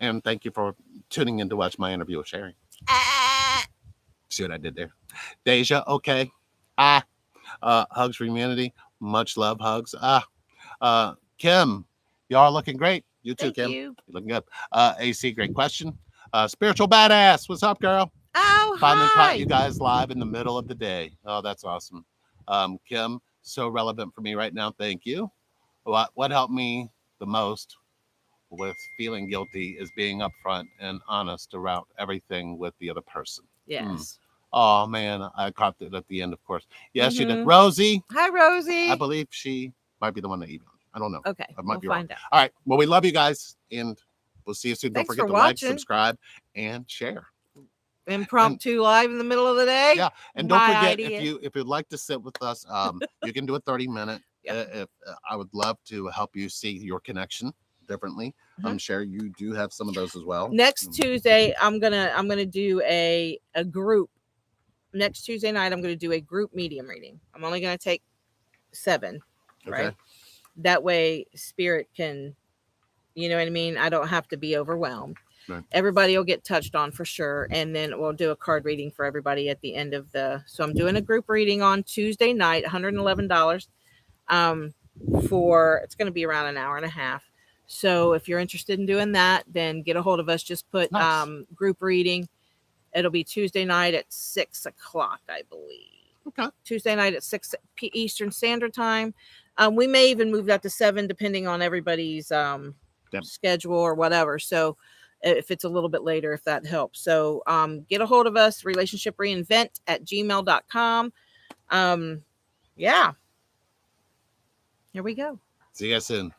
And thank you for tuning in to watch my interview with Sherry. See what I did there? Deja, okay. Hugs for humanity. Much love, hugs. Kim, y'all are looking great. You too, Kim. You're looking good. AC, great question. Spiritual Badass, what's up, girl? Oh, finally caught you guys live in the middle of the day. Oh, that's awesome. Kim, so relevant for me right now. Thank you. What helped me the most with feeling guilty is being upfront and honest about everything with the other person. Yes. Oh man, I caught it at the end, of course. Yes, you did. Rosie. Hi, Rosie. I believe she might be the one that emailed. I don't know. Okay. I might be find wrong. out. All right. Well, we love you guys, and we'll see you soon. Thanks don't forget to watching. like, subscribe, and share. Impromptu live in the middle of the day. Yeah, and don't forget, if you'd like to sit with us, you can do a 30-minute. If I would love to help you see your connection differently. I'm sure you do have some of those as well. Next Tuesday, I'm gonna do a group. Next Tuesday night, I'm gonna do a group medium reading. I'm only gonna take 7, right? That way, spirit can, you know what I mean? I don't have to be overwhelmed. Right. Everybody will get touched on for sure, and then we'll do a card reading for everybody at the end of the. So I'm doing a group reading on Tuesday night, $111. For it's going to be around an hour and a half. So if you're interested in doing that, then get a hold of us. Just put group reading. It'll be Tuesday night at 6:00, I believe. Okay. Tuesday night at 6 Eastern Standard Time. We may even move that to 7, depending on everybody's schedule or whatever. So if it's a little bit later, if that helps. So get a hold of us, relationshipreinvent@gmail.com. Yeah. Here we go. See you guys soon.